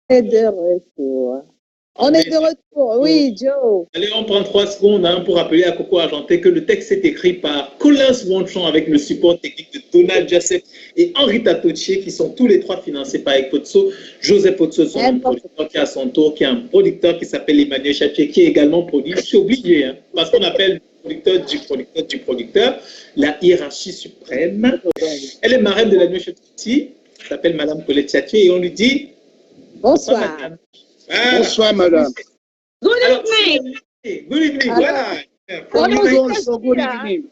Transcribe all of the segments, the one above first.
est de retour. On est de retour, oui, Joe. Allez, on prend 3 secondes pour rappeler à Coco Argenté que le texte est écrit par Collins Wanchon avec le support technique de Donald Joseph et Henri Tatoche, qui sont tous les 3 financés par Ekpotso. Joseph Potso, son producteur qui est à son tour, qui est un producteur qui s'appelle Emmanuel Chapier, qui est également produit. Je suis obligé, parce qu'on appelle le producteur du producteur la hiérarchie suprême. Elle est marraine de la Nuit Chapiti, s'appelle Madame Colette Chapier, et on lui dit bonsoir. Bonsoir, madame. Good evening. Good evening, voilà. Good evening.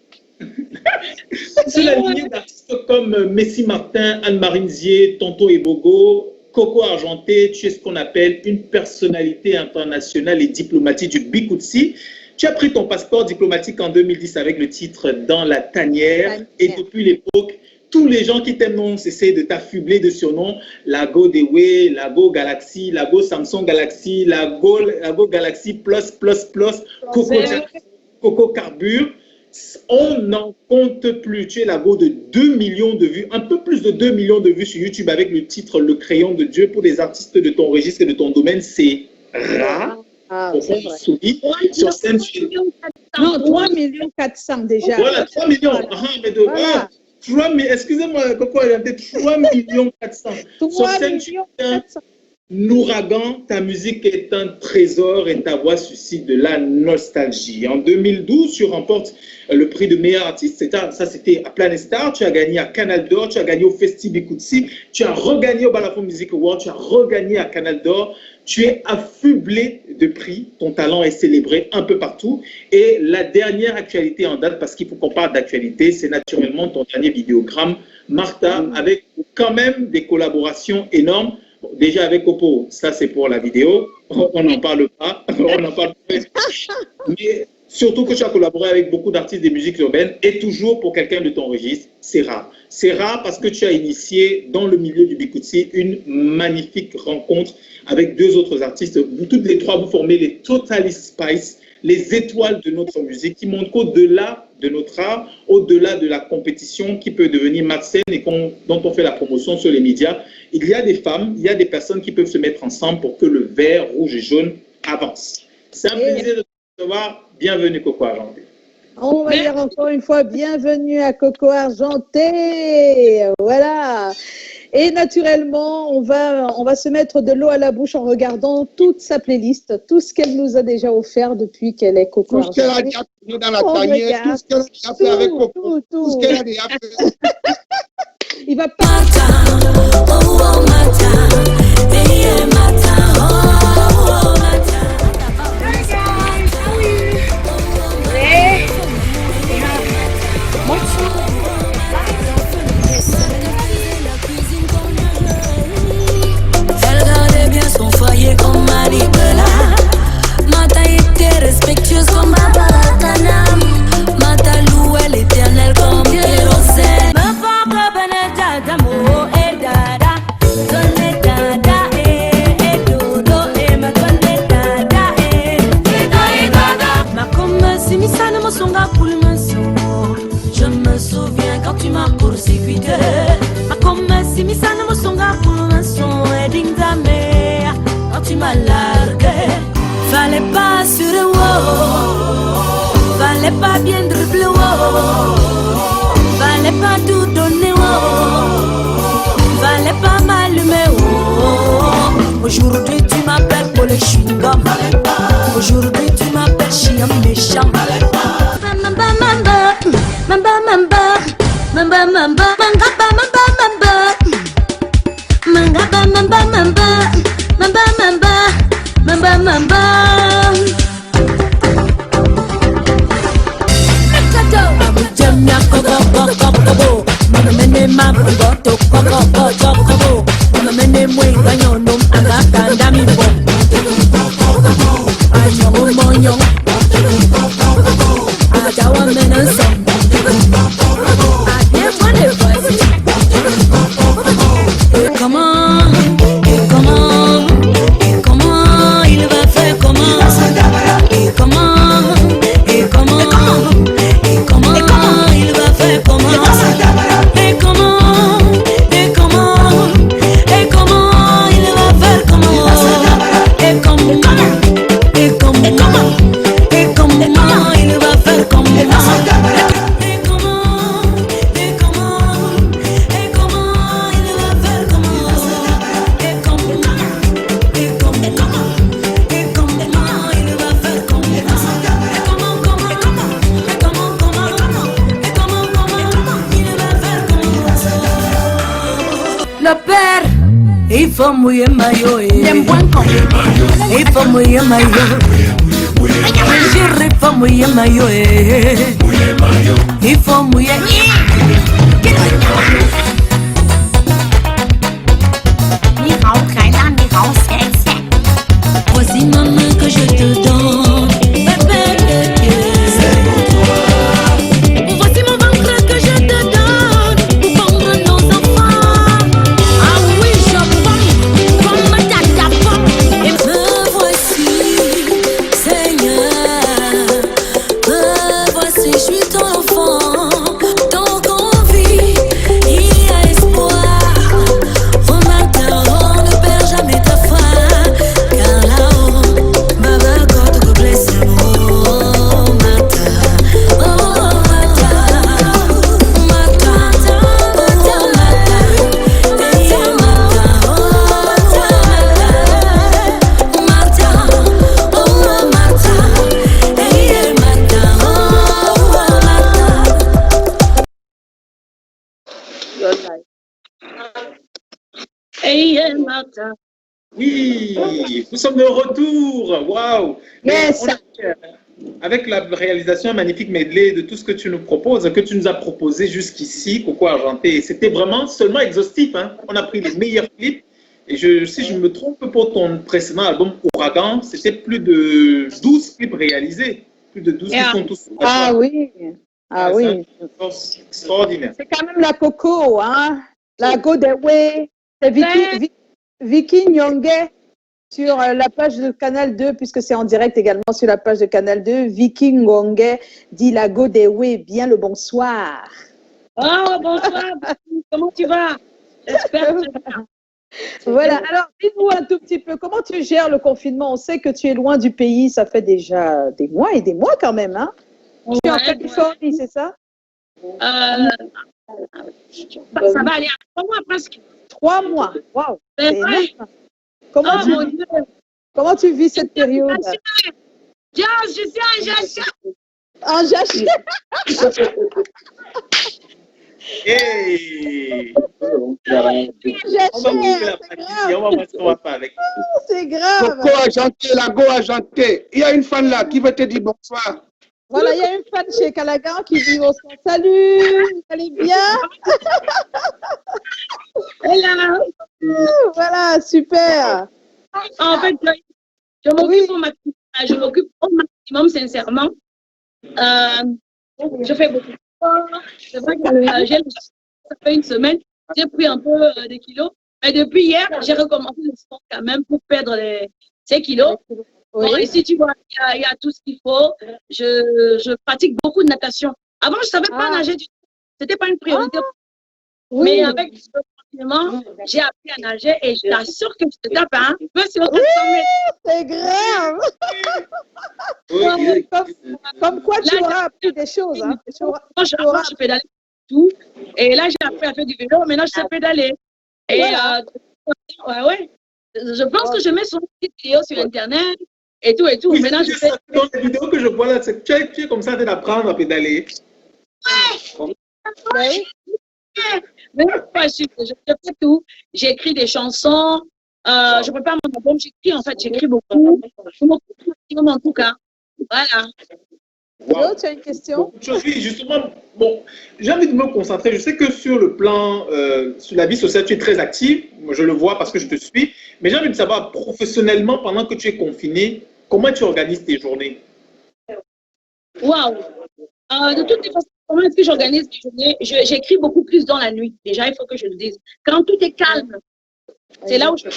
C'est la lignée d'artistes comme Messi Martin, Anne-Marie Nzié, Tonton Ebogo, Coco Argenté. Tu es ce qu'on appelle une personnalité internationale et diplomatique du Bikutsi. Tu as pris ton passeport diplomatique en 2010 avec le titre Dans la tanière. Et depuis l'époque, tous les gens qui t'aiment n'ont cessé de t'affubler de surnoms. Lago Dewey, Lago Galaxy, Lago Samsung Galaxy, Lago Galaxy Plus, Coco Carbure. On n'en compte plus. Tu es Lago de 2 millions de vues, un peu plus de 2 millions de vues sur YouTube avec le titre Le Crayon de Dieu. Pour les artistes de ton registre et de ton domaine, c'est rare. C'est vrai. Sur scène, non, 3 400 000 déjà. Voilà, 3 millions. Mais de voilà. Excusez-moi, Coco, il y a peut-être 3 400 000. Sur scène, tu es un ouragan, ta musique est un trésor et ta voix suscite de la nostalgie. En 2012, tu remportes le prix de meilleur artiste. Ça, c'était à Planet Star. Tu as gagné à Canal d'Or, tu as gagné au Festi Bikutsi, tu as regagné au Balafon Music Award, tu as regagné à Canal d'Or. Tu es affublé de prix, ton talent est célébré un peu partout. Et la dernière actualité en date, parce qu'il faut qu'on parle d'actualité, c'est naturellement ton dernier vidéogramme, Martha, avec quand même des collaborations énormes. Bon, déjà avec Oppo, ça c'est pour la vidéo, on n'en parle pas, on n'en parle pas. Mais surtout que tu as collaboré avec beaucoup d'artistes des musiques urbaines et toujours pour quelqu'un de ton registre, c'est rare. C'est rare parce que tu as initié dans le milieu du Bikutsi une magnifique rencontre avec 2 autres artistes. Vous toutes les 3, vous formez les Totally Spice, les étoiles de notre musique qui montrent qu'au-delà de notre art, au-delà de la compétition qui peut devenir malsaine et dont on fait la promotion sur les médias, il y a des femmes, il y a des personnes qui peuvent se mettre ensemble pour que le vert, rouge et jaune avance. C'est un plaisir de te recevoir. Bienvenue, Coco Argenté. On va dire encore une fois, bienvenue à Coco Argenté. Voilà. Et naturellement, on va se mettre de l'eau à la bouche en regardant toute sa playlist, tout ce qu'elle nous a déjà offert depuis qu'elle est Coco Argenté. Tout ce qu'elle a déjà fait dans la tanière, tout ce qu'elle a déjà fait avec Coco, tout ce qu'elle a déjà fait. Il va pas... Son foyer comme Maribela, Mata était respectueuse comme Babatanam, Mata louait l'éternel comme kérosène. Me fort beneta d'amour et dada, donne dada et dodo et me donne dada et dada. Ma comme si mi sana mo songa pour le maison. Je me souviens quand tu m'as poursuivi. Ma comme si mi sana mo songa pour le maison et ding dame. Tu m'as largué, fallait pas assurer, fallait pas bien dribbler, fallait pas tout donner, fallait pas m'allumer. Aujourd'hui tu m'appelles pour les chewing-gums, aujourd'hui tu m'appelles chien méchant. Mamba, mamba, mamba, mamba, mamba, mamba, mamba, mamba, mamba. Mamba, mamba, mamba, mamba. Abujamia koko koko koko. Mama mene mabu boto koko koko koko. Mama mene mwe ganyono agaka ndami bo. Anyo monyo. Adawa menanso. Adie mwane voice. Comment? Et comment Il faut mouiller maillot. Il faut mouiller maillot. Il faut mouiller maillot. Il faut mouiller. Voici ma main que je te donne, bébé. C'est pour toi. Voici mon ventre que je te donne pour pondre nos enfants. Ah oui, je prends comme ma tata pomme. Et me voici, Seigneur. Me voici, je suis ton enfant. Donc on vit, il y a espoir. Au matin, on ne perd jamais ta foi. Car là-haut, Baba God go bless you. Oh, matin, oh, matin, matin, matin, matin, matin, oh, matin, matin. Oui, nous sommes de retour. Waouh! Yes. On a fait, avec la réalisation magnifique medley de tout ce que tu nous proposes, que tu nous as proposé jusqu'ici, Coco Argenté, c'était vraiment seulement exhaustif. Hein? On a pris les meilleurs clips. Et si je me trompe, pour ton précédent album Ouragan, c'était plus de 12 clips réalisés. Plus de 12 clips sont tous. Ah oui. Ah oui. C'est extraordinaire. C'est quand même la Coco, hein? La Go the Way. C'est Vicky Nyong'e sur la page de Canal 2, puisque c'est en direct également sur la page de Canal 2. Vicky Nyong'e dit la Go the Way. Bien le bonsoir. Oh, bonsoir. Comment tu vas? J'espère que tu vas bien. Voilà, alors dis-nous un tout petit peu, comment tu gères le confinement? On sait que tu es loin du pays, ça fait déjà des mois et des mois quand même, hein? Tu es en Californie, c'est ça? Ça va aller à 3 mois presque. 3 mois, waouh! C'est vrai. Comment, Oh mon Dieu! comment tu vis cette période? Je suis un jachère. En jachère. Hey! On va Jachère, mouiller la partie, on va voir ce qu'on va faire avec. c'est grave. Coco Argenté, la Go Argenté. Il y a une fan là qui veut te dire bonsoir. Voilà, il y a une fan chez Calagan qui dit bonsoir. Salut, vous allez bien? Hello. Voilà, super. En fait, je m'occupe au maximum. Je m'occupe au maximum, sincèrement. Je fais beaucoup de sport. C'est vrai que ça fait une semaine, j'ai pris un peu des kilos. Mais depuis hier, j'ai recommencé le sport quand même pour perdre ces kilos. Oui. Bon, ici, tu vois, il y a tout ce qu'il faut. Je pratique beaucoup de natation. Avant, je ne savais pas nager du tout. Ce n'était pas une priorité. Oui. Mais avec le confinement, j'ai appris à nager et je t'assure que je te tape un peu sur le C'est grave. Comme quoi, tu auras appris des choses. Hein. Moi, je pédalais tout. Et là, j'ai appris à faire du vélo. Maintenant, je sais pédaler. Et ouais. Je pense que je mets sur une petite vidéo sur Internet et tout. Oui, maintenant, je fais. dans les vidéos que je vois là, c'est que tu es comme ça en train d'apprendre à pédaler. Oui. Mais je fais tout. J'écris des chansons. Je prépare mon album. J'écris beaucoup. Je m'occupe maximum en tout cas. Voilà. Wow. Tu as une question? Oui, justement, bon, j'ai envie de me concentrer. Je sais que sur le plan, sur la vie sociale, tu es très active. Moi, je le vois parce que je te suis. Mais j'ai envie de savoir, professionnellement, pendant que tu es confiné, comment tu organises tes journées? Waouh! De toutes les façons, comment est-ce que j'organise mes journées? J'écris beaucoup plus dans la nuit. Déjà, il faut que je le dise. Quand tout est calme, c'est là où je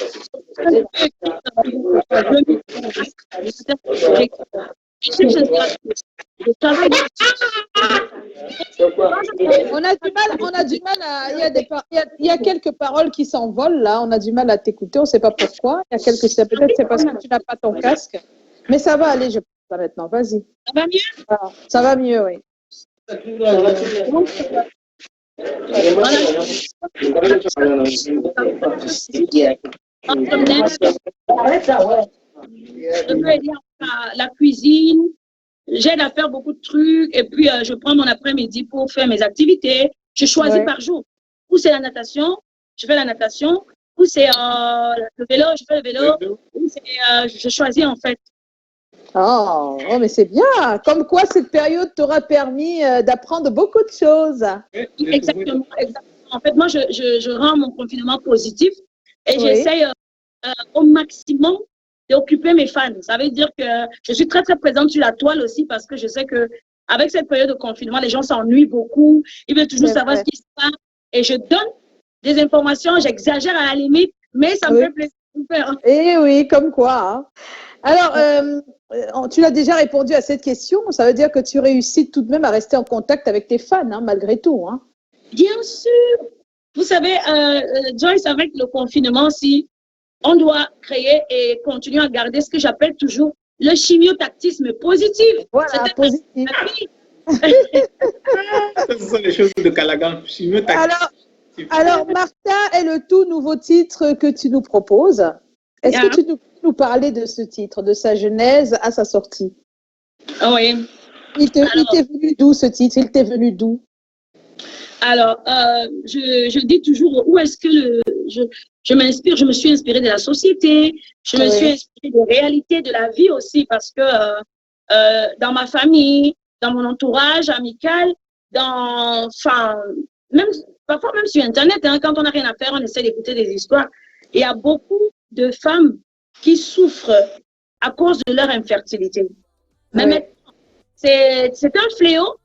On a du mal à. Il y a quelques paroles qui s'envolent là. On a du mal à t'écouter. On ne sait pas pourquoi. Il y a quelques. Peut-être c'est parce que tu n'as pas ton casque. Mais ça va aller. Je pense ça maintenant. Vas-y. Ça va mieux? Ça va mieux, oui. Je peux aider à la cuisine, j'aide à faire beaucoup de trucs et puis je prends mon après-midi pour faire mes activités. Je choisis par jour. Ou c'est la natation, je fais la natation. ou c'est le vélo, je fais le vélo, ou c'est je choisis en fait. Oh, mais c'est bien. Comme quoi, cette période t'aura permis d'apprendre beaucoup de choses. Exactement. En fait, moi, je rends mon confinement positif et j'essaye au maximum d'occuper mes fans. Ça veut dire que je suis très, très présente sur la toile aussi parce que je sais qu'avec cette période de confinement, les gens s'ennuient beaucoup. Ils veulent toujours savoir ce qui se passe. Et je donne des informations, j'exagère à la limite, mais ça me fait plaisir. Eh oui, comme quoi. Hein. Alors, tu l'as déjà répondu à cette question. Ça veut dire que tu réussis tout de même à rester en contact avec tes fans, hein, malgré tout. Hein. Bien sûr. Vous savez, Joyce, avec le confinement aussi, on doit créer et continuer à garder ce que j'appelle toujours le chimiotactisme positif. Voilà, positif. Ce sont les choses de Callaghan. Alors, Martha est le tout nouveau titre que tu nous proposes. Est-ce que tu peux nous parler de ce titre, de sa genèse à sa sortie? Oui. Il t'est venu d'où ce titre? Il t'est venu d'où? Alors, je dis toujours où est-ce que je m'inspire. Je me suis inspirée de la société, je me suis inspirée des réalités de la vie aussi parce que dans ma famille, dans mon entourage amical, parfois même sur Internet, hein, quand on n'a rien à faire, on essaie d'écouter des histoires. Il y a beaucoup de femmes qui souffrent à cause de leur infertilité. Mais maintenant, c'est un fléau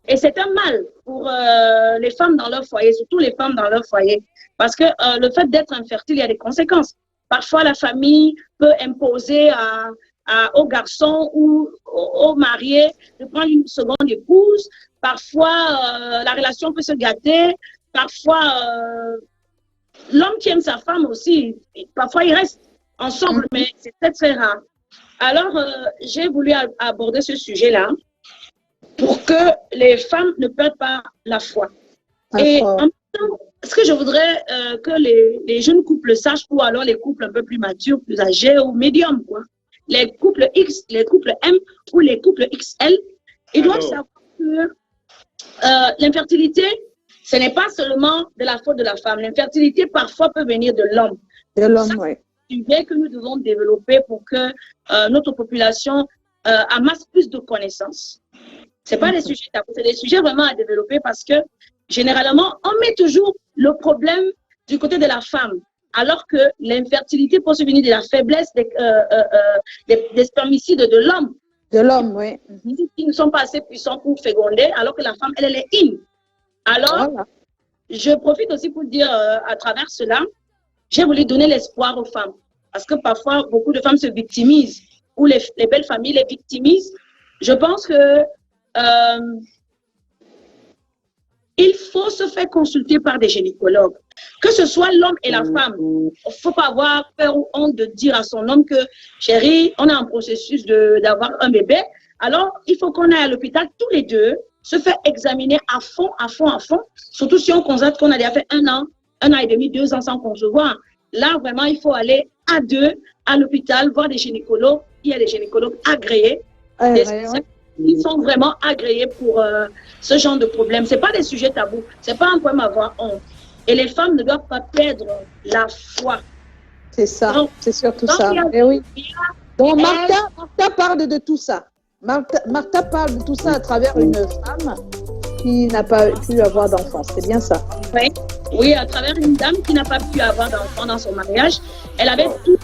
et c'est un mal pour les femmes dans leur foyer, surtout les femmes dans leur foyer. Parce que le fait d'être infertile, il y a des conséquences. Parfois, la famille peut imposer aux garçons ou aux mariés de prendre une seconde épouse. Parfois, la relation peut se gâter. Parfois, l'homme qui aime sa femme aussi, parfois, ils restent ensemble, mais c'est très, très rare. Alors, j'ai voulu aborder ce sujet-là pour que les femmes ne perdent pas la foi. Et en même temps, ce que je voudrais que les jeunes couples sachent, ou alors les couples un peu plus matures, plus âgés ou médiums, quoi. Les couples X, les couples M ou les couples XL, ils doivent savoir que l'infertilité, ce n'est pas seulement de la faute de la femme. L'infertilité, parfois, peut venir de l'homme. De l'homme, oui. C'est un sujet que nous devons développer pour que notre population amasse plus de connaissances. Ce n'est pas des sujets tabous, c'est des sujets vraiment à développer parce que, généralement, on met toujours le problème du côté de la femme, alors que l'infertilité peut se venir de la faiblesse des spermicides de l'homme. De l'homme, oui. Qui ne sont pas assez puissants pour féconder, alors que la femme, elle est in. Alors, je profite aussi pour dire à travers cela, j'ai voulu donner l'espoir aux femmes. Parce que parfois, beaucoup de femmes se victimisent, ou les belles familles les victimisent. Je pense que il faut se faire consulter par des gynécologues. Que ce soit l'homme et la femme, il ne faut pas avoir peur ou honte de dire à son homme que, chérie, on est en processus d'avoir un bébé. Alors, il faut qu'on aille à l'hôpital tous les deux, se faire examiner à fond, surtout si on constate qu'on a déjà fait 1 an et demi, 2 ans sans concevoir. Là, vraiment, il faut aller à 2 à l'hôpital, voir des gynécologues. Il y a des gynécologues agréés, ils sont vraiment agréés pour ce genre de problème. Ce n'est pas des sujets tabous, ce n'est pas un problème à avoir honte. Et les femmes ne doivent pas perdre la foi. C'est ça, c'est surtout ça. Donc, Martha parle de tout ça. Martha parle de tout ça à travers une femme qui n'a pas pu avoir d'enfant. C'est bien ça? Oui, à travers une dame qui n'a pas pu avoir d'enfant dans son mariage. Elle avait tout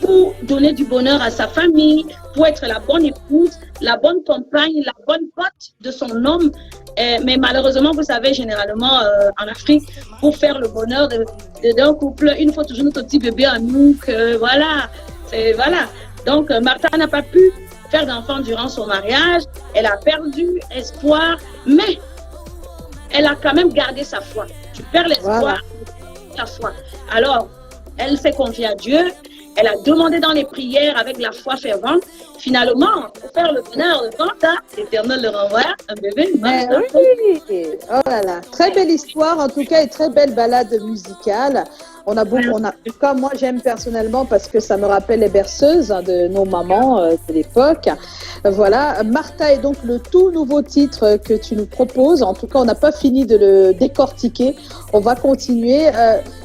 pour donner du bonheur à sa famille, pour être la bonne épouse, la bonne compagne, la bonne pote de son homme. Mais malheureusement, vous savez, généralement, en Afrique, pour faire le bonheur d'un couple, il nous faut toujours notre petit bébé à nous. Voilà. Donc, Martha n'a pas pu faire d'enfant durant son mariage. Elle a perdu espoir, mais elle a quand même gardé sa foi. Tu perds l'espoir, la foi. Alors, elle s'est confiée à Dieu. Elle a demandé dans les prières avec la foi fervente. Finalement, pour faire le bonheur de Martha, l'Éternel leur envoie un bébé. Oui. Oh là là, très belle histoire en tout cas et très belle balade musicale. On a beaucoup, en tout cas, moi j'aime personnellement parce que ça me rappelle les berceuses de nos mamans de l'époque. Voilà, Martha est donc le tout nouveau titre que tu nous proposes. En tout cas, on n'a pas fini de le décortiquer. On va continuer.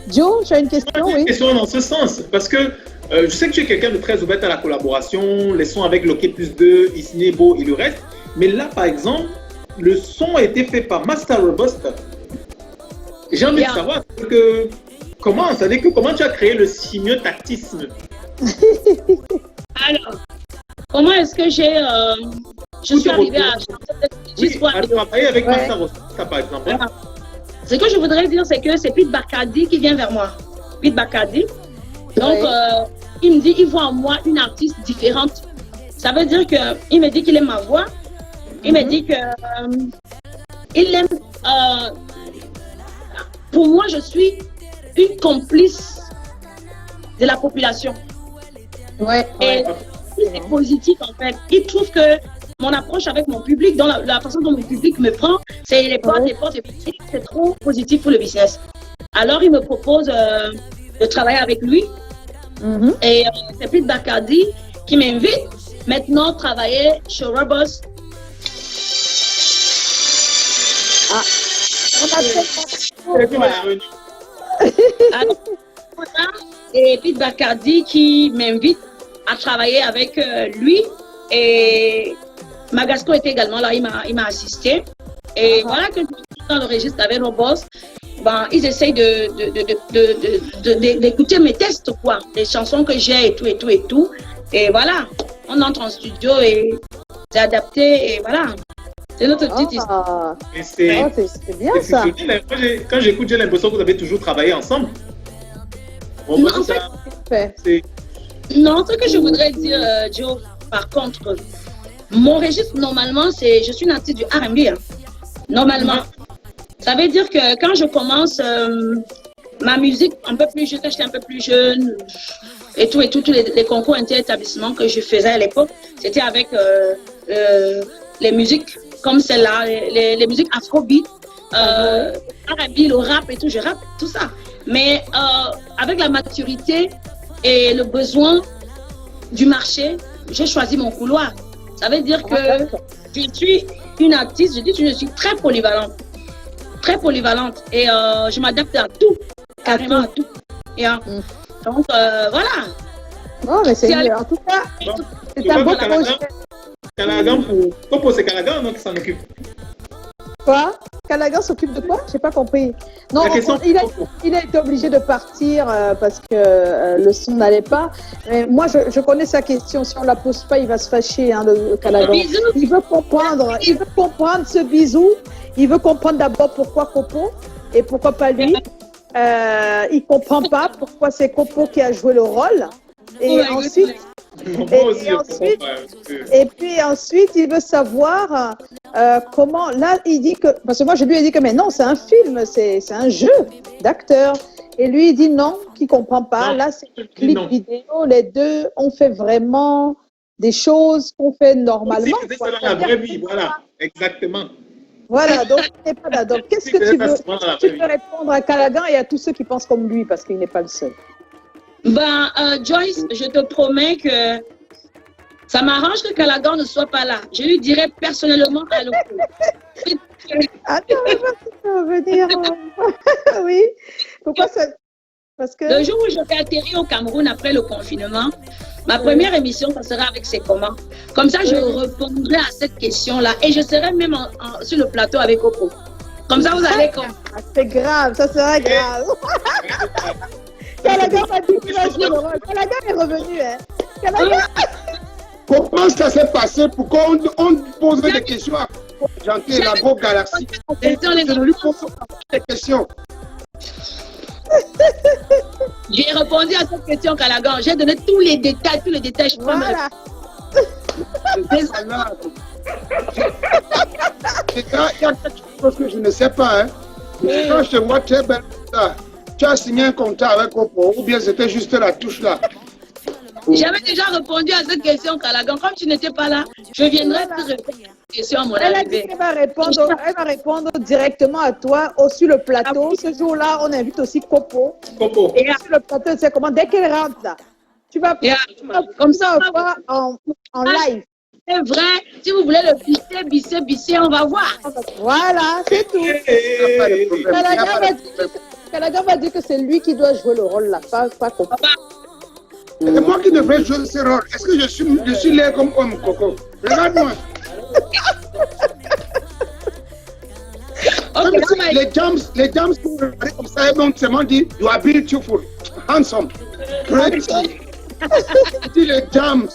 Joe, tu as une question? Une question dans ce sens, parce que je sais que tu es quelqu'un de très ouvert à la collaboration, les sons avec Loké plus 2, Isnebo et le reste. Mais là, par exemple, le son a été fait par Master Robust. J'ai envie de savoir comment tu as créé le simio-tactisme. Alors, comment est-ce que je suis arrivée à travailler avec Master Robust, par exemple. Alors, ce que je voudrais dire, c'est que c'est Pete Bacardi qui vient vers moi. Pete Bacardi. Donc, il me dit qu'il voit en moi une artiste différente. Ça veut dire qu'il me dit qu'il aime ma voix. Il me dit que il aime. Pour moi, je suis une complice de la population. Et c'est positif en fait. Il trouve que mon approche avec mon public, dans la façon dont mon public me prend, c'est les portes, c'est trop positif pour le business. Alors, il me propose de travailler avec lui. Et c'est Pete Bacardi qui m'invite maintenant à travailler chez Robust. Et Pete Bacardi qui m'invite à travailler avec lui. Et Magasco était également là, il m'a assisté. Et voilà que dans le registre avec Robust, ben, ils essayent d'écouter mes tests, quoi, les chansons que j'ai et tout. Et voilà, on entre en studio et c'est adapté et voilà. C'est notre petite histoire. C'est bien ça. Quand j'écoute, j'ai l'impression que vous avez toujours travaillé ensemble. Bon, non, en fait, non, ce que je voudrais dire, Joe, par contre, mon registre, normalement, je suis une artiste du R&B. Hein. Normalement. Ça veut dire que quand je commence ma musique un peu plus jeune, quand j'étais un peu plus jeune, et tous les concours inter-établissements que je faisais à l'époque, c'était avec les musiques comme celle-là, les musiques afrobeat, R&B, le rap et tout, je rappe, tout ça. Mais avec la maturité et le besoin du marché, j'ai choisi mon couloir. Ça veut dire que je suis une artiste, je suis très polyvalente. Très polyvalente et je m'adapte à tout, carrément à tout. Et, donc voilà. Oh, mais c'est en tout cas, c'est un beau projet. Callaghan pour c'est Callaghan qui s'en occupe. Quoi? Callaghan s'occupe de quoi? Je n'ai pas compris. Non, il a été obligé de partir parce que le son n'allait pas. Mais moi, je connais sa question. Si on ne la pose pas, il va se fâcher, hein, le Callaghan. Il veut comprendre ce bisou. Il veut comprendre d'abord pourquoi Copo et pourquoi pas lui. Il ne comprend pas pourquoi c'est Copo qui a joué le rôle. Et ensuite, ensuite, il veut savoir comment. Là, il dit que. Parce que moi, je lui ai dit que, mais non, c'est un film, c'est un jeu d'acteur. Et lui, il dit non, qu'il ne comprend pas. Non, là, c'est un clip vidéo. Les deux ont fait vraiment des choses qu'on fait normalement. C'est ça dans la vraie vie, voilà, exactement. Voilà, donc il n'est pas là. Donc, qu'est-ce que tu veux répondre à Callaghan et à tous ceux qui pensent comme lui, parce qu'il n'est pas le seul? Ben, Joyce, je te promets que ça m'arrange que Callaghan ne soit pas là. Je lui dirai personnellement à l'opposé. Attends, on va venir. Oui. Pourquoi ça? Parce que... Le jour où je vais atterrir au Cameroun après le confinement, ma première émission, ça sera avec C'est comment. Comme ça, je répondrai à cette question-là et je serai même sur le plateau avec Coco. Comme ça, vous allez comprendre. C'est grave, ça sera grave. Callaghan m'a dit qu'il va jouer le rôle. Callaghan est revenu. Hein. Callaghan. Comment ça s'est passé? Pourquoi on pose des questions à Janté, la Go Galaxy? Je lui pose des questions. J'ai répondu à cette question, Callaghan. J'ai donné tous les détails. Je peux voilà. Il y a quelque chose que je ne sais pas. Hein. Quand je te vois très belle, tu as signé un contrat avec Oppo ou bien c'était juste la touche là? J'avais déjà répondu à cette question, Callaghan. Comme tu n'étais pas là, je viendrai te répondre. question à mon Elle a dit arrivée. qu'elle va répondre directement à toi sur le plateau. Ce jour-là, on invite aussi Coco. Coco. Et sur le plateau, tu sais comment, dès qu'elle rentre là, tu vas Comme ça, voir en live. c'est vrai. Si vous voulez le bisser, on va voir. Voilà, c'est tout. Calaga va dire que c'est lui qui doit jouer le rôle là, pas Coco. C'est moi qui devrais jouer ce rôle. Est-ce que je suis laid comme homme, Coco? Regarde-moi. Les jams qui me regardent comme ça, donc c'est moi dit, you are beautiful, handsome, great. Dis les jams.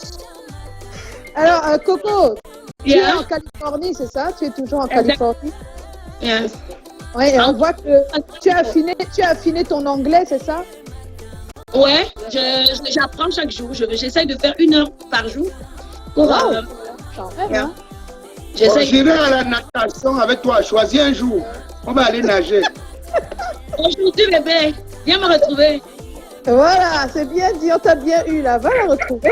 Alors, Coco, tu es en Californie, c'est ça? Tu es toujours en Californie? Yes. Oui, et on voit que tu as affiné ton anglais, c'est ça? Ouais, j'apprends chaque jour. J'essaie de faire 1 heure par jour. Pour, J'irai à la natation avec toi. Choisis un jour. On va aller nager. Aujourd'hui, bébé, viens me retrouver. Voilà, c'est bien dit, on t'a bien eu là. Va la retrouver.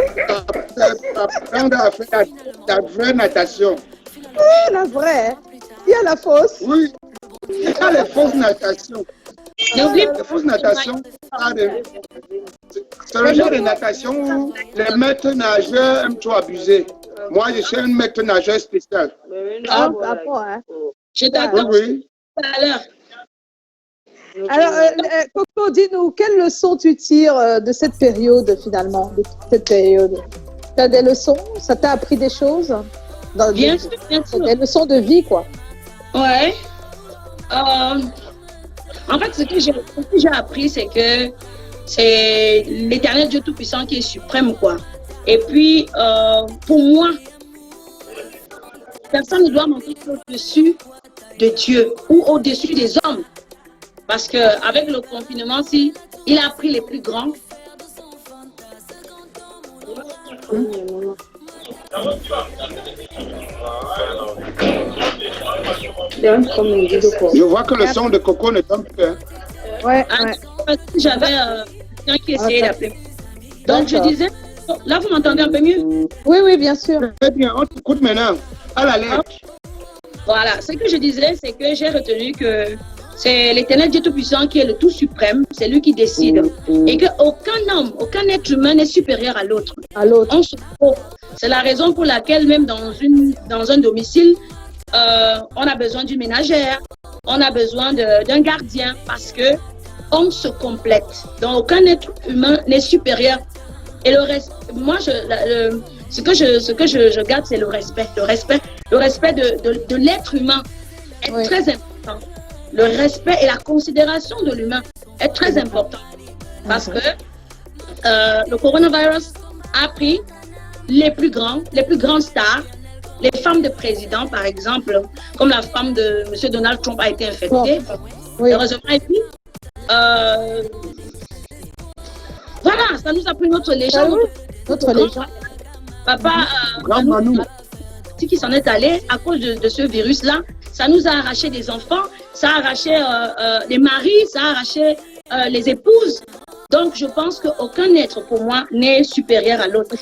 Apprendre à faire la vraie natation. Oui, la vraie. Il y a la fausse. Oui, il y a les fausses natations. Les fausses natations, c'est le genre de natation où les maîtres nageurs aiment trop abuser. Moi, je suis un maître nageur spécial. Ah bon, hein? Je t'attends Oui. tout à l'heure. Alors, Coco, dis-nous, quelles leçons tu tires de cette période finalement, de toute cette période? Tu as des leçons? Ça t'a appris des choses? Bien sûr, bien sûr. Des leçons de vie, quoi. Ouais. En fait, ce que j'ai appris, c'est que c'est l'Éternel Dieu Tout-Puissant qui est suprême, quoi. Et puis, pour moi, personne ne doit monter au-dessus de Dieu ou au-dessus des hommes. Parce qu'avec le confinement, si il a pris les plus grands. Je vois que le son de Coco ne tombe plus. Hein. Ouais. J'avais quelqu'un qui essayait d'appeler. Donc, je disais, là, vous m'entendez un peu mieux? Oui, oui, bien sûr. Très bien, on t'écoute maintenant. À la lettre. Voilà, ce que je disais, c'est que j'ai retenu que c'est l'Éternel Dieu Tout-Puissant qui est le tout suprême, c'est lui qui décide. Et qu'aucun homme, aucun être humain n'est supérieur à l'autre. On se trouve. C'est la raison pour laquelle même dans un domicile, on a besoin d'une ménagère, on a besoin d'un gardien parce que on se complète. Donc aucun être humain n'est supérieur. Et le reste, moi, ce que je garde, c'est le respect. Le respect de l'être humain est très important. Le respect et la considération de l'humain est très important. Parce que le coronavirus a pris les plus grandes stars, les femmes de président, par exemple, comme la femme de M. Donald Trump a été infectée. Heureusement, et puis, voilà, ça nous a pris notre légende. Notre légende. Papa, qui s'en est allé à cause de ce virus-là, ça nous a arraché des enfants, ça a arraché les maris, ça a arraché les épouses. Donc, je pense qu'aucun être, pour moi, n'est supérieur à l'autre.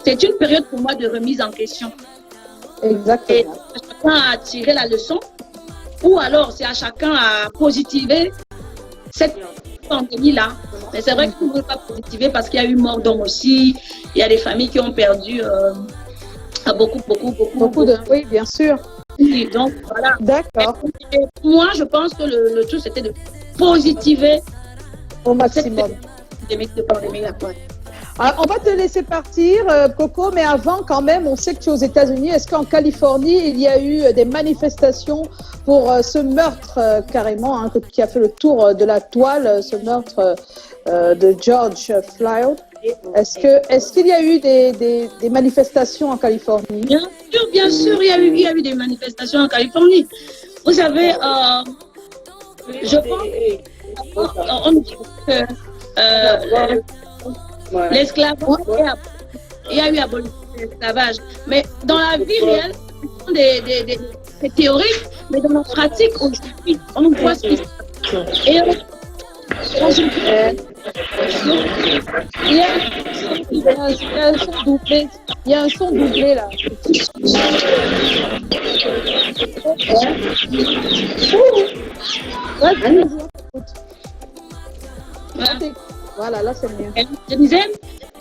C'est une période pour moi de remise en question. Exactement. Et chacun a tiré la leçon, ou alors c'est à chacun à positiver cette pandémie-là. Mais c'est vrai qu'on ne peut pas positiver parce qu'il y a eu mort d'hommes aussi. Il y a des familles qui ont perdu beaucoup de... Oui, bien sûr. Donc, voilà. D'accord. Moi, je pense que le tout, c'était de positiver au maximum. Cette pandémie-là. Alors, on va te laisser partir, Coco, mais avant, quand même, on sait que tu es aux États-Unis. Est-ce qu'en Californie, il y a eu des manifestations pour ce meurtre, carrément, hein, qui a fait le tour de la toile, ce meurtre de George Floyd? Est-ce qu'il y a eu des manifestations en Californie? Bien sûr, il y a eu des manifestations en Californie. Vous savez, je pense on dit que l'esclavage, il y a eu abolition de l'esclavage. Mais dans la vie réelle, ce sont des théories, mais dans la pratique, aujourd'hui, on voit ce qui se passe. Et Il y a un son doublé. Il y a un son doublé là. Voilà, là c'est mieux. Je disais,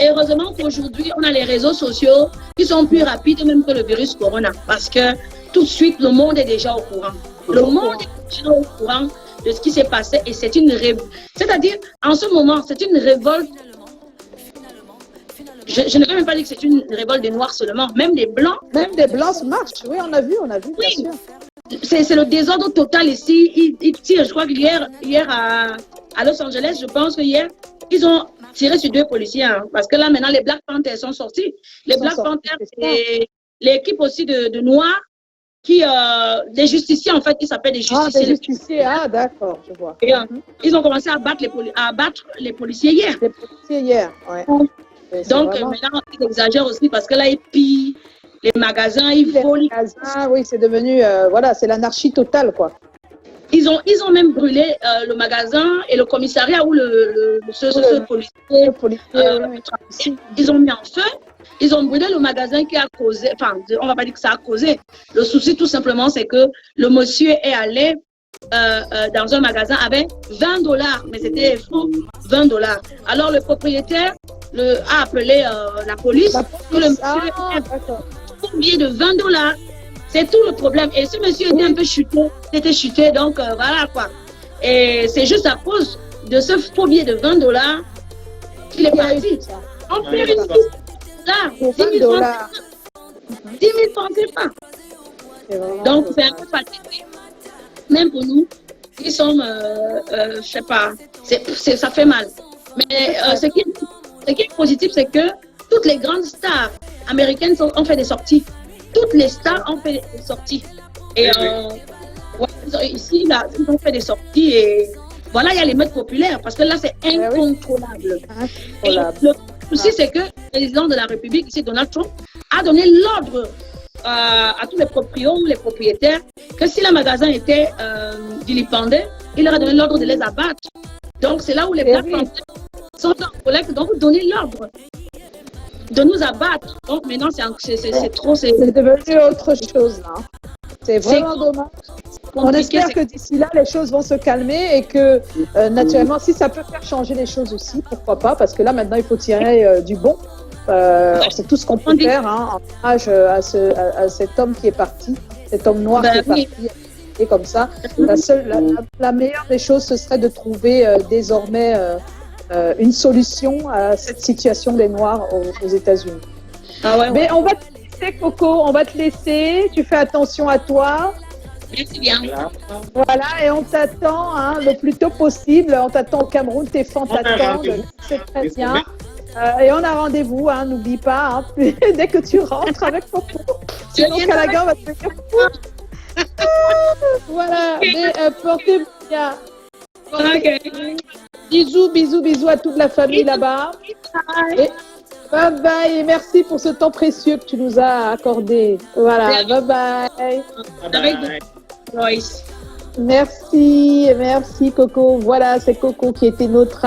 heureusement qu'aujourd'hui, on a les réseaux sociaux qui sont plus rapides même que le virus Corona. Parce que tout de suite, le monde est déjà au courant. Le monde est déjà au courant de ce qui s'est passé et c'est une révolte. C'est-à-dire, en ce moment, c'est une révolte. Je ne veux même pas dire que c'est une révolte des Noirs seulement, même des Blancs. Même des Blancs marchent, oui, on a vu, Oui. bien sûr. C'est le désordre total ici. Ils tirent, je crois que hier à Los Angeles, je pense que hier, ils ont tiré sur 2 policiers. Hein, parce que là, maintenant, les Black Panthers sont sortis. Les Black Panthers, c'est l'équipe aussi de Noirs, des justiciers, en fait, qui s'appellent des justiciers. Ah, des justiciers, d'accord, je vois. Et, ils ont commencé à abattre les policiers hier. Les policiers hier, ouais. Donc, maintenant, ils exagèrent aussi parce que là, ils pillent les magasins, ils volent. Oui, c'est devenu, voilà, c'est l'anarchie totale, quoi. Ils ont même brûlé le magasin et le commissariat où ce policier, ils ont mis en feu. Ils ont brûlé le magasin qui a causé, enfin, on ne va pas dire que ça a causé. Le souci, tout simplement, c'est que le monsieur est allé dans un magasin avec $20, mais c'était faux, $20. Alors, le propriétaire a appelé la police. Que le monsieur a un billet de $20. C'est tout le problème. Et ce monsieur était un peu chuté, donc voilà quoi. Et c'est juste à cause de ce faux billet de $20 qu'il est parti. On fait une là, 10 000 francs. 10 000 francs, c'est pas. Donc c'est un peu fatigué. Même pour nous, qui sommes, je sais pas, ça fait mal. Mais ce qui est positif, c'est que toutes les grandes stars américaines ont fait des sorties. Toutes les stars ont fait des sorties. Et ici, là, ils ont fait des sorties et voilà, il y a les meutes populaires parce que là, c'est incontrôlable. Et le souci, c'est que le président de la République, ici, Donald Trump, a donné l'ordre à tous les propriétaires, que si le magasin était vilipendé, il leur a donné l'ordre de les abattre. Donc, c'est là où les Black Panthers sont en collecte, donc vous donnez l'ordre de nous abattre. Donc maintenant, c'est trop. C'est devenu autre chose, là. C'est vraiment dommage. On espère que d'ici là, les choses vont se calmer et que, naturellement, si ça peut faire changer les choses aussi, pourquoi pas, parce que là, maintenant, il faut tirer du bon. C'est tout ce qu'on peut faire, hein, en hommage à cet homme qui est parti, cet homme noir qui est parti. Et comme ça, la meilleure des choses, ce serait de trouver désormais une solution à cette situation des Noirs aux États-Unis. Mais on va te laisser, Coco, on va te laisser. Tu fais attention à toi. Merci bien. Voilà, et on t'attend le plus tôt possible. On t'attend au Cameroun, tes fans t'attendent. C'est très bien. Et on a rendez-vous, n'oublie pas, dès que tu rentres avec Coco. Sinon, Calagan va te faire fou. Voilà, mais portez-vous bien. Bisous à toute la famille là-bas. Bye bye et merci pour ce temps précieux que tu nous as accordé. Voilà, bye bye. Merci Coco. Voilà, c'est Coco qui était notre